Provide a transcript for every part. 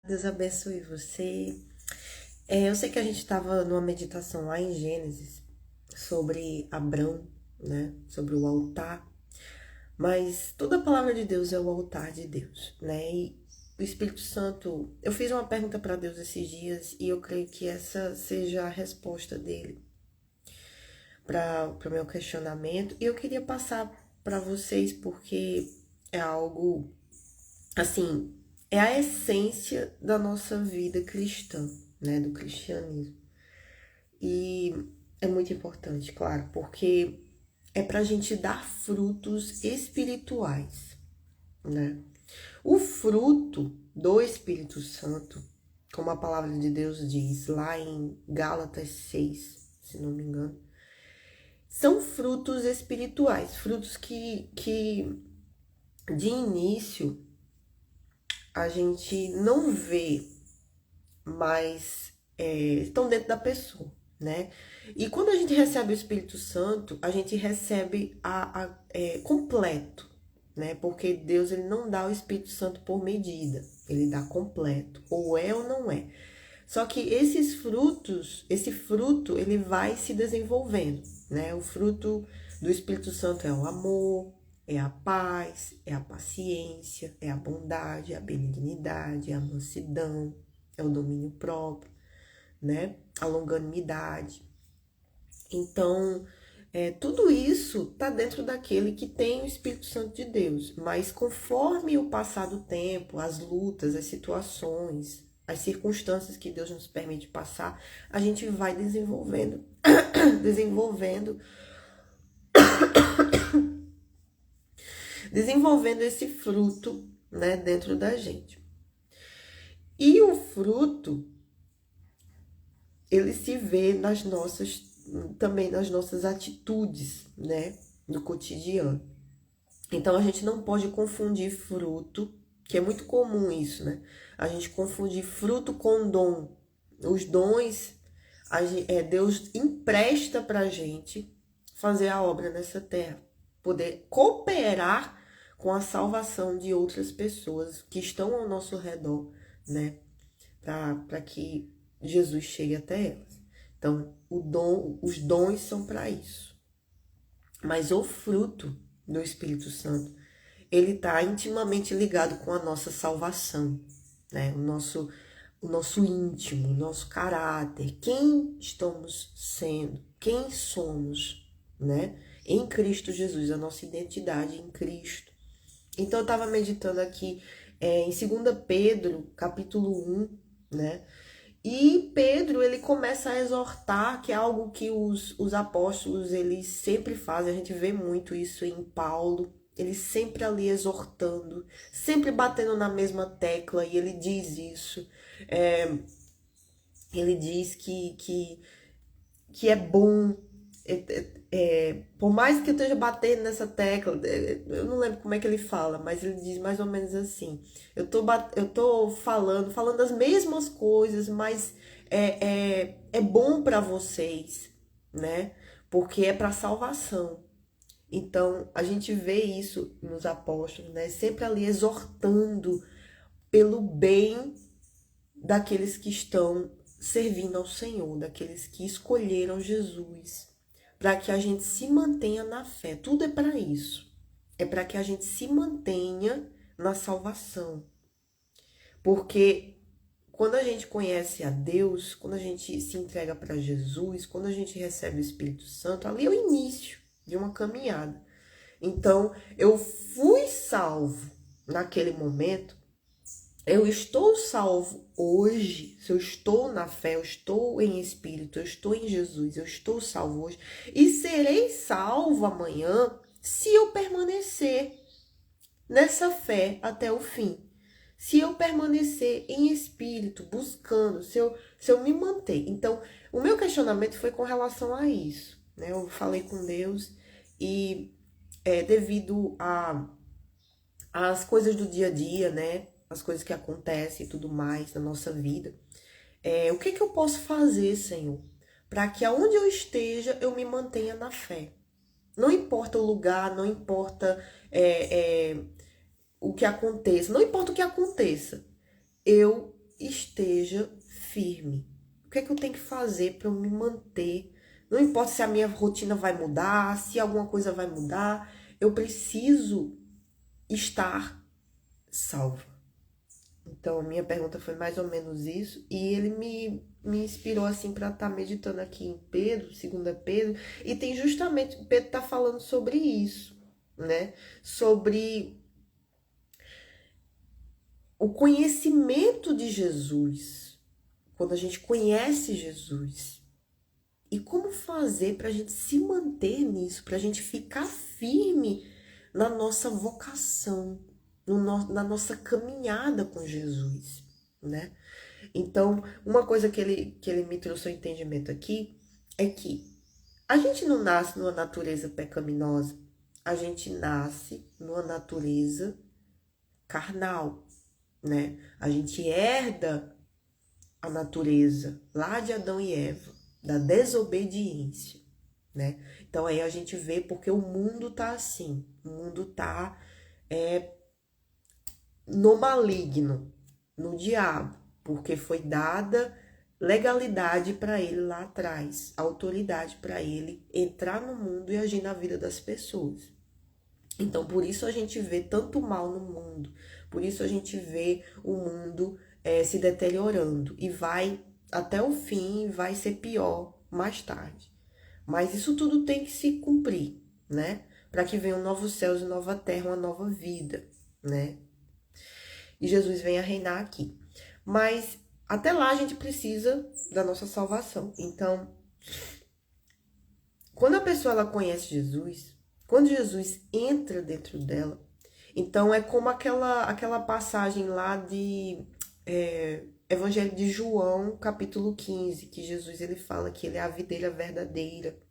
Deus abençoe você. Eu sei que a gente estava numa meditação lá em Gênesis sobre Abrão, né? Sobre o altar. Mas toda a palavra de Deus é o altar de Deus, né? E o Espírito Santo, eu fiz uma pergunta para Deus esses dias e eu creio que essa seja a resposta dele para o meu questionamento. E eu queria passar para vocês porque é algo, assim, é a essência da nossa vida cristã, né? Do cristianismo. E é muito importante, claro, porque é para a gente dar frutos espirituais, né? O fruto do Espírito Santo, como a palavra de Deus diz lá em Gálatas 6, se não me engano, são frutos espirituais, frutos que de início a gente não vê, mas estão dentro da pessoa, né? E quando a gente recebe o Espírito Santo, a gente recebe completo, né? Porque Deus, ele não dá o Espírito Santo por medida, ele dá completo, ou é ou não é. Só que esse fruto, ele vai se desenvolvendo, né? O fruto do Espírito Santo é o amor, é a paz, é a paciência, é a bondade, é a benignidade, é a mansidão, é o domínio próprio, né? A longanimidade. Então, tudo isso está dentro daquele que tem o Espírito Santo de Deus. Mas conforme o passar do tempo, as lutas, as situações, as circunstâncias que Deus nos permite passar, a gente vai desenvolvendo, desenvolvendo esse fruto, né, dentro da gente. E o fruto, ele se vê também nas nossas atitudes, né, do cotidiano. Então a gente não pode confundir fruto, que é muito comum isso, né? A gente confundir fruto com dom. Os dons, Deus empresta pra gente fazer a obra nessa terra, poder cooperar com a salvação de outras pessoas que estão ao nosso redor, né? Para que Jesus chegue até elas. Então, os dons são para isso. Mas o fruto do Espírito Santo, ele está intimamente ligado com a nossa salvação, né? O nosso íntimo, o nosso caráter, quem estamos sendo, quem somos, né? Em Cristo Jesus, a nossa identidade em Cristo. Então eu estava meditando aqui em 2 Pedro, capítulo 1, né? E Pedro, ele começa a exortar, que é algo que os apóstolos, eles sempre fazem, a gente vê muito isso em Paulo, ele sempre ali exortando, sempre batendo na mesma tecla, e ele diz isso. Ele diz que é bom, por mais que eu esteja batendo nessa tecla, eu não lembro como é que ele fala, mas ele diz mais ou menos assim, eu tô falando as mesmas coisas, mas é bom para vocês, né? Porque é para salvação. Então, a gente vê isso nos apóstolos, né? Sempre ali exortando pelo bem daqueles que estão servindo ao Senhor, daqueles que escolheram Jesus, para que a gente se mantenha na fé. Tudo é para isso. É para que a gente se mantenha na salvação. Porque quando a gente conhece a Deus, quando a gente se entrega para Jesus, quando a gente recebe o Espírito Santo, ali é o início de uma caminhada. Então, eu fui salvo naquele momento. Eu estou salvo hoje, se eu estou na fé, eu estou em espírito, eu estou em Jesus, eu estou salvo hoje. E serei salvo amanhã se eu permanecer nessa fé até o fim. Se eu permanecer em espírito, buscando, se eu me manter. Então, o meu questionamento foi com relação a isso, né? Eu falei com Deus e devido às coisas do dia a dia, né? As coisas que acontecem e tudo mais na nossa vida. O que eu posso fazer, Senhor, para que aonde eu esteja eu me mantenha na fé? Não importa o lugar, não importa o que aconteça, não importa o que aconteça, eu esteja firme. O que é que eu tenho que fazer para eu me manter? Não importa se a minha rotina vai mudar, se alguma coisa vai mudar, eu preciso estar salva. Então, minha pergunta foi mais ou menos isso, e ele me inspirou assim para estar meditando aqui em Pedro, 2 Pedro, e tem justamente, Pedro tá falando sobre isso, né? Sobre o conhecimento de Jesus, quando a gente conhece Jesus, e como fazer para a gente se manter nisso, para a gente ficar firme na nossa vocação, na nossa caminhada com Jesus, né? Então, uma coisa que ele me trouxe ao entendimento aqui é que a gente não nasce numa natureza pecaminosa, a gente nasce numa natureza carnal, né? A gente herda a natureza lá de Adão e Eva, da desobediência, né? Então aí a gente vê porque o mundo tá assim, o mundo tá no maligno, no diabo, porque foi dada legalidade para ele lá atrás, autoridade para ele entrar no mundo e agir na vida das pessoas. Então, por isso a gente vê tanto mal no mundo, por isso a gente vê o mundo se deteriorando e vai até o fim, vai ser pior mais tarde. Mas isso tudo tem que se cumprir, né? Para que venham novos céus e nova terra, uma nova vida, né? E Jesus venha reinar aqui. Mas até lá a gente precisa da nossa salvação. Então, quando a pessoa ela conhece Jesus, quando Jesus entra dentro dela, então é como aquela passagem lá de Evangelho de João, capítulo 15, que Jesus ele fala que ele é a videira verdadeira,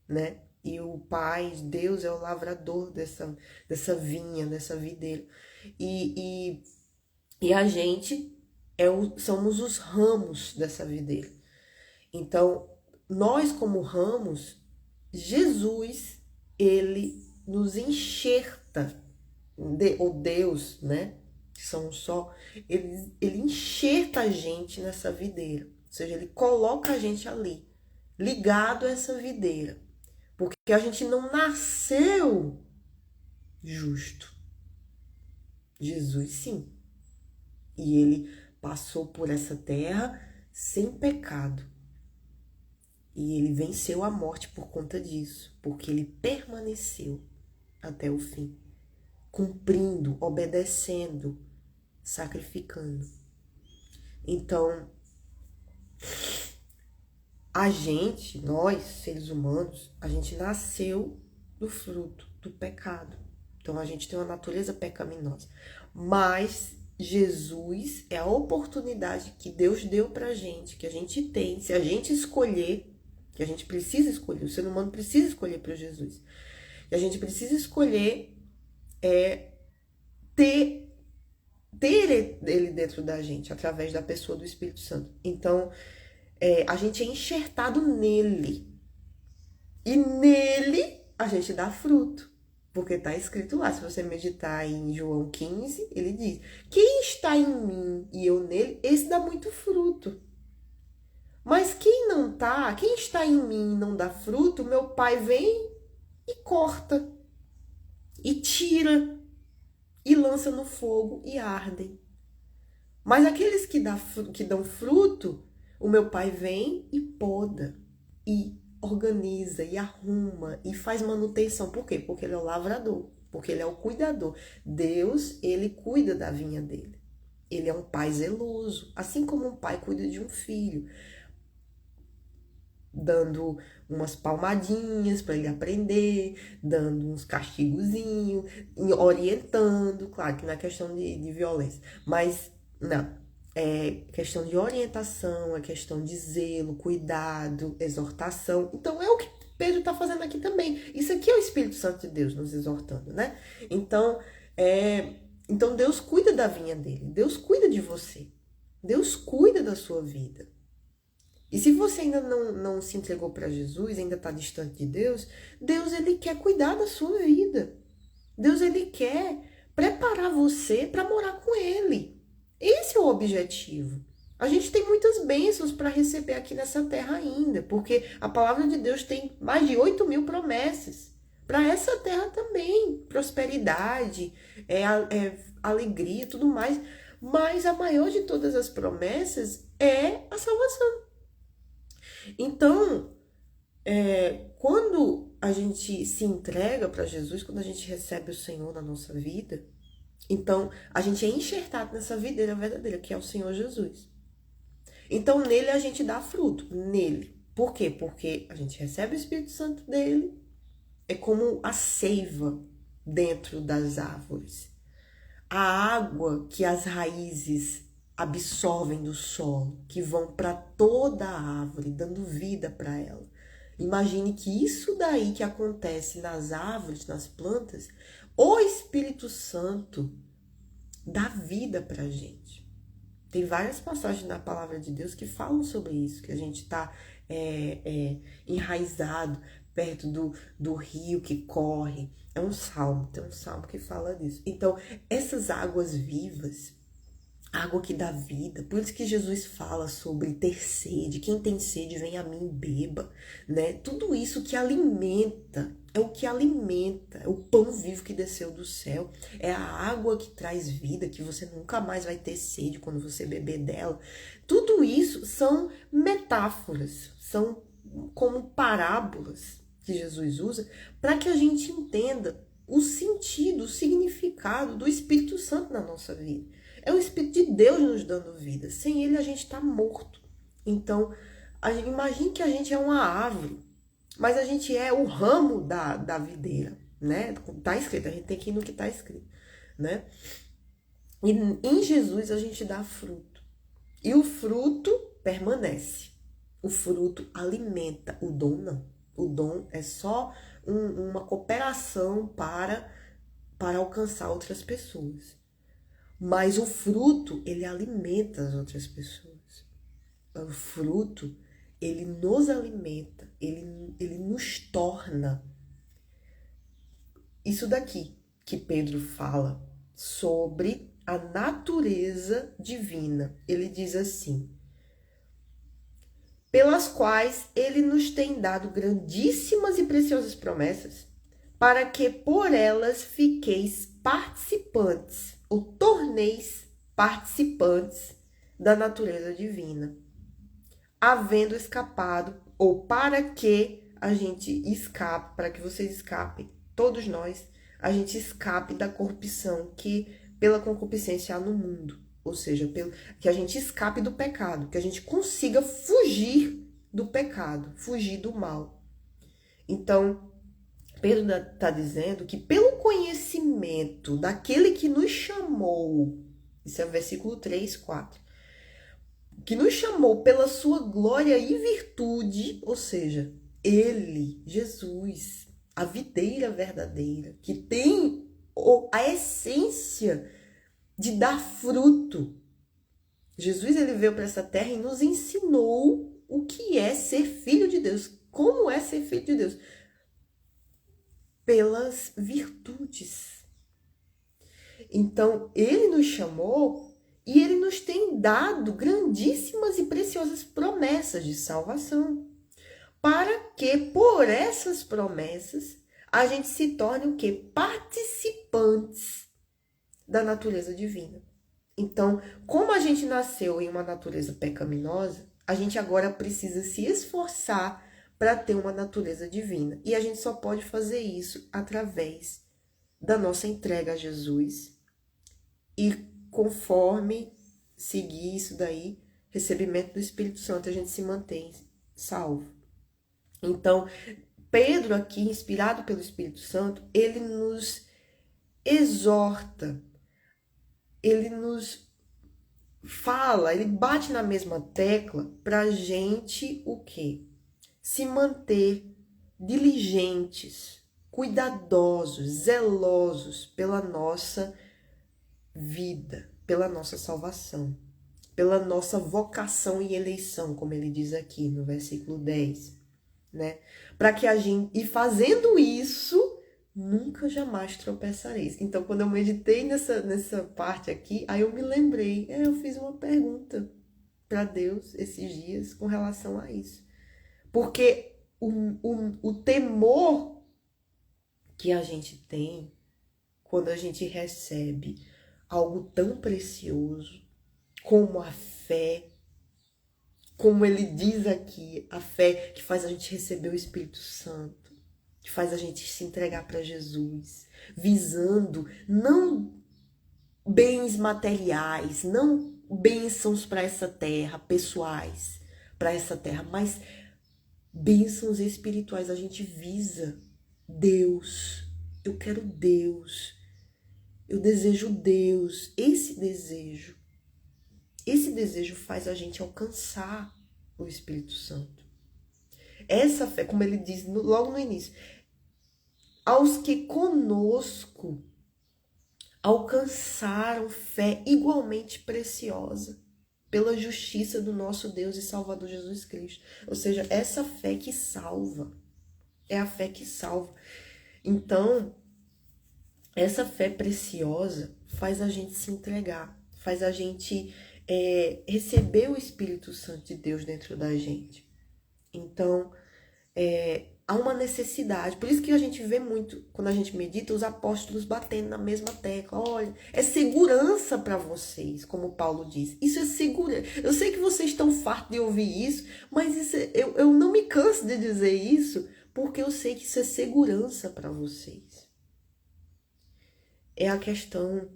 né? E o Pai, Deus, é o lavrador dessa vinha, dessa videira. E a gente somos os ramos dessa videira. Então, nós como ramos, Jesus, ele nos enxerta, ou Deus, né? Que são um só, ele enxerta a gente nessa videira. Ou seja, ele coloca a gente ali, ligado a essa videira. Porque a gente não nasceu justo. Jesus, sim. E ele passou por essa terra sem pecado. E ele venceu a morte por conta disso, porque ele permaneceu até o fim, cumprindo, obedecendo, sacrificando. Então, a gente, nós, seres humanos, a gente nasceu do fruto do pecado. Então, a gente tem uma natureza pecaminosa. Mas Jesus é a oportunidade que Deus deu pra gente, que a gente tem, se a gente escolher, que a gente precisa escolher, o ser humano precisa escolher para Jesus. E a gente precisa escolher ter ele dentro da gente, através da pessoa do Espírito Santo. Então, a gente é enxertado nele. E nele a gente dá fruto. Porque está escrito lá, se você meditar em João 15, ele diz: quem está em mim e eu nele, esse dá muito fruto. Mas quem não tá, quem está em mim e não dá fruto, meu pai vem e corta, e tira, e lança no fogo e ardem. Mas aqueles que dão fruto, o meu pai vem e poda, e organiza, e arruma, e faz manutenção. Por quê? Porque ele é o lavrador, porque ele é o cuidador. Deus, ele cuida da vinha dele. Ele é um pai zeloso, assim como um pai cuida de um filho, dando umas palmadinhas para ele aprender, dando uns castigozinhos, orientando, claro que não é questão de violência, mas não, é questão de orientação, é questão de zelo, cuidado, exortação. Então é o que Pedro está fazendo aqui também. Isso aqui é o Espírito Santo de Deus nos exortando, né? Então Deus cuida da vinha dele, Deus cuida de você, Deus cuida da sua vida. E se você ainda não se entregou para Jesus, ainda está distante de Deus, Deus ele quer cuidar da sua vida. Deus ele quer preparar você para morar com ele. Esse é o objetivo. A gente tem muitas bênçãos para receber aqui nessa terra ainda, porque a palavra de Deus tem mais de 8.000 promessas. Para essa terra também, prosperidade, alegria, tudo mais. Mas a maior de todas as promessas é a salvação. Então, quando a gente se entrega para Jesus, quando a gente recebe o Senhor na nossa vida, então a gente é enxertado nessa videira verdadeira, que é o Senhor Jesus. Então, nele a gente dá fruto, nele. Por quê? Porque a gente recebe o Espírito Santo dele, é como a seiva dentro das árvores. A água que as raízes absorvem do solo, que vão para toda a árvore, dando vida para ela. Imagine que isso daí que acontece nas árvores, nas plantas, o Espírito Santo dá vida para a gente. Tem várias passagens na palavra de Deus que falam sobre isso, que a gente está enraizado perto do rio que corre. Tem um salmo que fala disso. Então, essas águas vivas, água que dá vida, por isso que Jesus fala sobre ter sede, quem tem sede vem a mim e beba, né? Tudo isso que alimenta, é o que alimenta, é o pão vivo que desceu do céu, é a água que traz vida, que você nunca mais vai ter sede quando você beber dela. Tudo isso são metáforas, são como parábolas que Jesus usa para que a gente entenda o sentido, o significado do Espírito Santo na nossa vida. É o Espírito de Deus nos dando vida. Sem ele a gente está morto. Então, imagine que a gente é uma árvore, mas a gente é o ramo da videira, né? Tá escrito, a gente tem que ir no que está escrito, né? E em Jesus a gente dá fruto. E o fruto permanece. O fruto alimenta, o dom não. O dom é só uma cooperação para alcançar outras pessoas. Mas o fruto, ele alimenta as outras pessoas. O fruto, ele nos alimenta, ele nos torna. Isso daqui que Pedro fala sobre a natureza divina. Ele diz assim: pelas quais ele nos tem dado grandíssimas e preciosas promessas, para que por elas fiqueis participantes, ou torneis participantes da natureza divina, havendo escapado, ou para que a gente escape, para que vocês escapem, todos nós, a gente escape da corrupção que pela concupiscência há no mundo. Ou seja, que a gente escape do pecado, que a gente consiga fugir do pecado, fugir do mal. Então, Pedro está dizendo que pelo conhecimento daquele que nos chamou, isso é o versículo 3, 4, que nos chamou pela sua glória e virtude, ou seja, ele, Jesus, a videira verdadeira, que tem a essência de dar fruto. Jesus, ele veio para essa terra e nos ensinou o que é ser filho de Deus. Como é ser filho de Deus? Pelas virtudes. Então, ele nos chamou e ele nos tem dado grandíssimas e preciosas promessas de salvação. Para que, por essas promessas, a gente se torne o quê? Participantes da natureza divina. Então, como a gente nasceu em uma natureza pecaminosa, a gente agora precisa se esforçar para ter uma natureza divina. E a gente só pode fazer isso através da nossa entrega a Jesus. E conforme seguir isso daí, recebimento do Espírito Santo, a gente se mantém salvo. Então, Pedro aqui, inspirado pelo Espírito Santo, ele nos exorta, ele nos fala, ele bate na mesma tecla pra gente o quê? Se manter diligentes, cuidadosos, zelosos pela nossa vida, pela nossa salvação, pela nossa vocação e eleição, como ele diz aqui no versículo 10, né? Para que a gente, e fazendo isso, nunca jamais tropeçareis. Então, quando eu meditei nessa parte aqui, aí eu me lembrei, eu fiz uma pergunta para Deus esses dias com relação a isso. Porque o temor que a gente tem quando a gente recebe algo tão precioso como a fé, como ele diz aqui, a fé que faz a gente receber o Espírito Santo, que faz a gente se entregar para Jesus, visando não bens materiais, não bênçãos para essa terra, pessoais para essa terra, mas bênçãos espirituais. A gente visa Deus. Eu quero Deus. Eu desejo Deus. Esse desejo faz a gente alcançar o Espírito Santo. Essa fé, como ele diz logo no início, aos que conosco alcançaram fé igualmente preciosa pela justiça do nosso Deus e Salvador Jesus Cristo. Ou seja, essa fé que salva. É a fé que salva. Então, essa fé preciosa faz a gente se entregar, faz a gente receber o Espírito Santo de Deus dentro da gente. Então, há uma necessidade. Por isso que a gente vê muito, quando a gente medita, os apóstolos batendo na mesma tecla. Olha, é segurança para vocês, como Paulo diz. Isso é segurança. Eu sei que vocês estão fartos de ouvir isso, mas eu não me canso de dizer isso, porque eu sei que isso é segurança para vocês. É a questão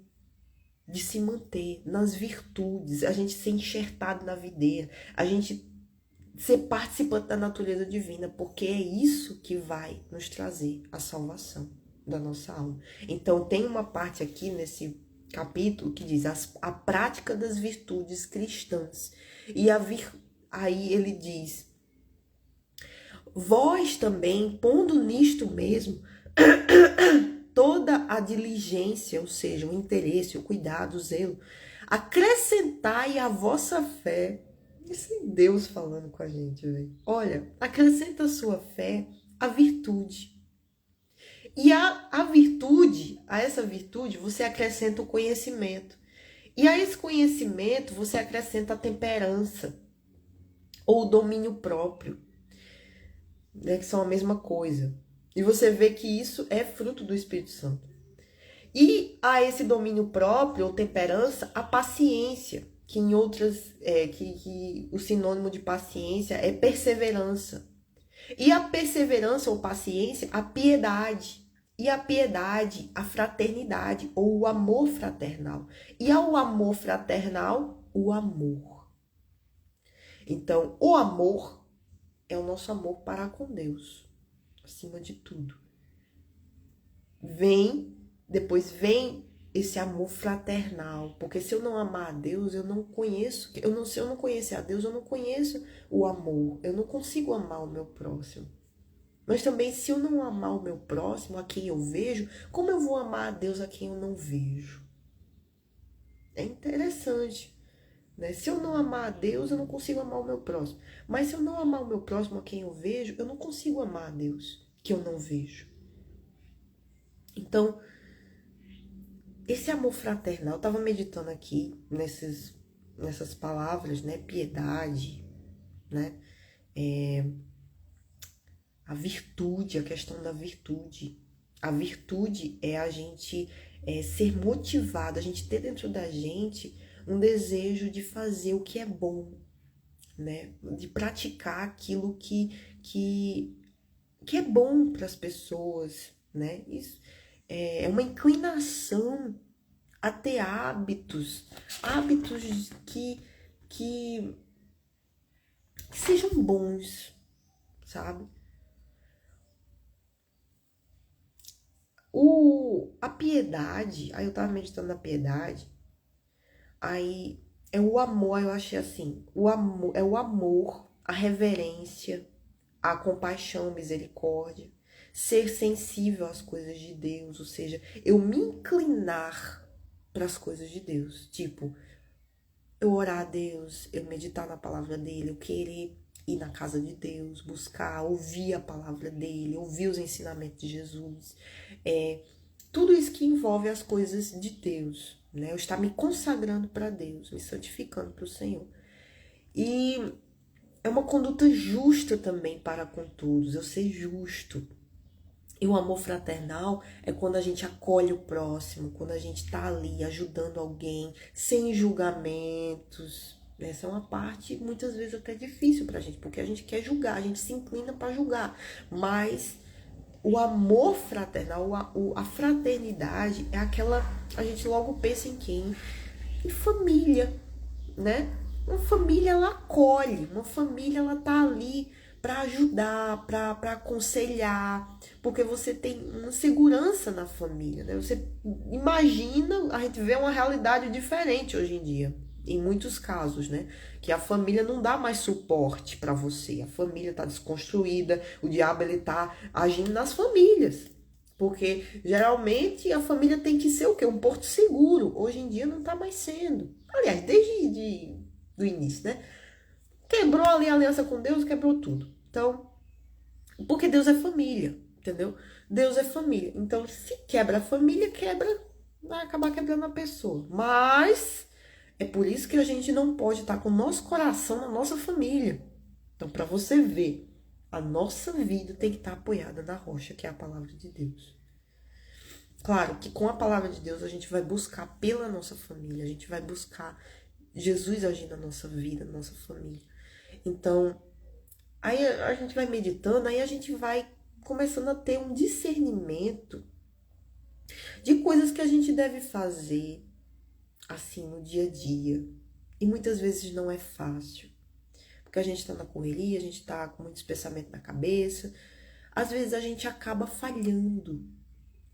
de se manter nas virtudes, a gente ser enxertado na videira, a gente ser participante da natureza divina, porque é isso que vai nos trazer a salvação da nossa alma. Então tem uma parte aqui nesse capítulo que diz a prática das virtudes cristãs. E aí ele diz: vós também, pondo nisto mesmo toda a diligência, ou seja, o interesse, o cuidado, o zelo, acrescentai à vossa fé. Isso é Deus falando com a gente, velho. Olha, acrescenta a sua fé a virtude. E a essa virtude, você acrescenta o conhecimento. E a esse conhecimento, você acrescenta a temperança, ou o domínio próprio, né, que são a mesma coisa. E você vê que isso é fruto do Espírito Santo. E a esse domínio próprio, ou temperança, a paciência, que em outras, que o sinônimo de paciência é perseverança. E a perseverança ou paciência, a piedade. E a piedade, a fraternidade, ou o amor fraternal. E ao amor fraternal, o amor. Então, o amor é o nosso amor para com Deus, acima de tudo. Depois vem esse amor fraternal, porque se eu não amar a Deus, eu não conheço, se eu não conhecer a Deus, eu não conheço o amor, eu não consigo amar o meu próximo. Mas também, se eu não amar o meu próximo, a quem eu vejo, como eu vou amar a Deus a quem eu não vejo? É interessante, né? Se eu não amar a Deus, eu não consigo amar o meu próximo. Mas se eu não amar o meu próximo a quem eu vejo, eu não consigo amar a Deus que eu não vejo. Então, esse amor fraternal, eu estava meditando aqui nessas palavras, né? Piedade, né? A virtude, a questão da virtude. A virtude é a gente ser motivado, a gente ter dentro da gente um desejo de fazer o que é bom, né? De praticar aquilo que é bom para as pessoas, né? Isso é uma inclinação a ter hábitos que sejam bons, sabe? A piedade, aí eu tava meditando na piedade, aí é o amor, eu achei assim, o amor, é o amor, a reverência, a compaixão, misericórdia, ser sensível às coisas de Deus, ou seja, eu me inclinar para as coisas de Deus, tipo, eu orar a Deus, eu meditar na palavra dele, eu querer ir na casa de Deus, buscar, ouvir a palavra dele, ouvir os ensinamentos de Jesus, tudo isso que envolve as coisas de Deus, né? Eu estar me consagrando para Deus, me santificando para o Senhor. E é uma conduta justa também para com todos, eu ser justo. E o amor fraternal é quando a gente acolhe o próximo, quando a gente está ali ajudando alguém, sem julgamentos. Essa é uma parte, muitas vezes, até difícil pra gente, porque a gente quer julgar, a gente se inclina para julgar. Mas o amor fraternal, a fraternidade é aquela... A gente logo pensa em quem? Em família, né? Uma família, ela acolhe, uma família, ela tá ali para ajudar, para aconselhar, porque você tem uma segurança na família, né? Você imagina, a gente vê uma realidade diferente hoje em dia, em muitos casos, né? Que a família não dá mais suporte para você, a família tá desconstruída, o diabo ele tá agindo nas famílias. Porque geralmente a família tem que ser o quê? Um porto seguro. Hoje em dia não tá mais sendo. Aliás, desde do início, né? Quebrou ali a aliança com Deus, quebrou tudo. Então, porque Deus é família, entendeu? Deus é família. Então, se quebra a família, vai acabar quebrando a pessoa. Mas é por isso que a gente não pode estar com o nosso coração na nossa família. Então, para você ver, a nossa vida tem que estar apoiada na rocha, que é a palavra de Deus. Claro que com a palavra de Deus a gente vai buscar pela nossa família, a gente vai buscar Jesus agir na nossa vida, na nossa família. Então, aí a gente vai meditando, aí a gente vai começando a ter um discernimento de coisas que a gente deve fazer, assim, no dia a dia. E muitas vezes não é fácil. Porque a gente tá na correria, a gente tá com muitos pensamentos na cabeça. Às vezes a gente acaba falhando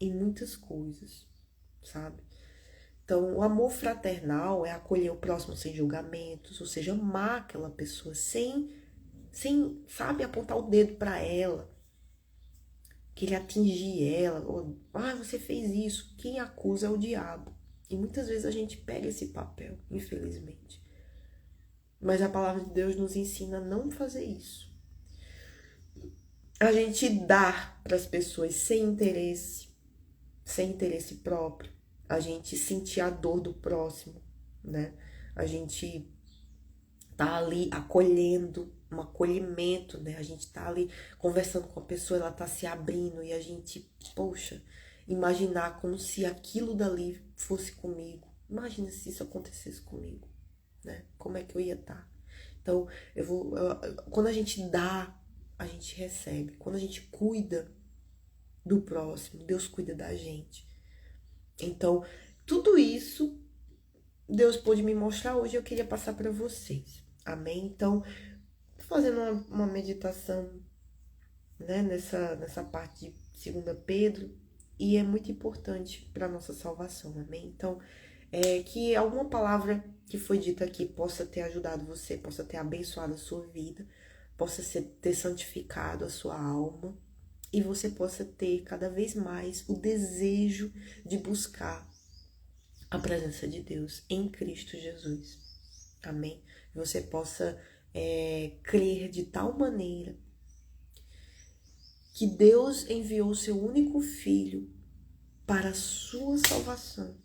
em muitas coisas, sabe? Então, o amor fraternal é acolher o próximo sem julgamentos, ou seja, amar aquela pessoa sem sabe, apontar o dedo para ela, querer atingir ela, ou, você fez isso. Quem acusa é o diabo. E muitas vezes a gente pega esse papel, infelizmente. Mas a palavra de Deus nos ensina a não fazer isso. A gente dá para as pessoas sem interesse próprio. A gente sentir a dor do próximo, né? A gente tá ali acolhendo, um acolhimento, né? A gente tá ali conversando com a pessoa, ela tá se abrindo e a gente, poxa, imaginar como se aquilo dali fosse comigo. Imagina se isso acontecesse comigo, né? Como é que eu ia estar? Então, quando a gente dá, a gente recebe. Quando a gente cuida do próximo, Deus cuida da gente. Então, tudo isso Deus pôde me mostrar hoje, eu queria passar para vocês. Amém? Então, tô fazendo uma meditação, né, nessa parte de 2 Pedro, e é muito importante para nossa salvação, amém? Então, que alguma palavra que foi dita aqui possa ter ajudado você, possa ter abençoado a sua vida, possa ter santificado a sua alma, e você possa ter cada vez mais o desejo de buscar a presença de Deus em Cristo Jesus. Amém? Que você possa crer de tal maneira que Deus enviou o seu único filho para a sua salvação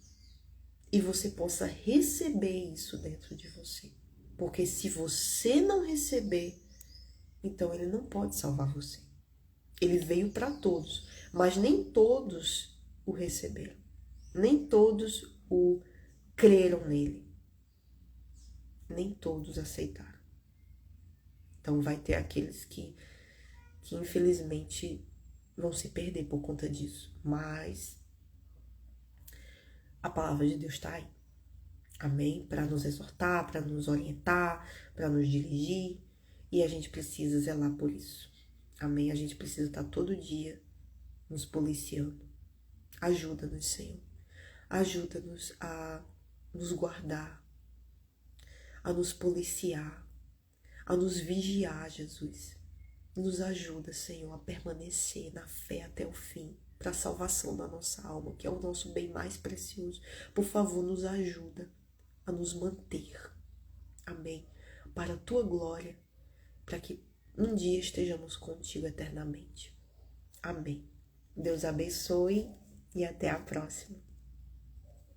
e você possa receber isso dentro de você. Porque se você não receber, então ele não pode salvar você. Ele veio para todos, mas nem todos o receberam. Nem todos o creram nele. Nem todos aceitaram. Então vai ter aqueles que infelizmente vão se perder por conta disso. Mas a palavra de Deus está aí. Amém? Para nos exortar, para nos orientar, para nos dirigir. E a gente precisa zelar por isso. Amém? A gente precisa estar todo dia nos policiando. Ajuda-nos, Senhor. Ajuda-nos a nos guardar, a nos policiar, a nos vigiar, Jesus. Nos ajuda, Senhor, a permanecer na fé até o fim, para a salvação da nossa alma, que é o nosso bem mais precioso. Por favor, nos ajuda a nos manter. Amém? Para a tua glória, para que um dia estejamos contigo eternamente. Amém. Deus abençoe e até a próxima.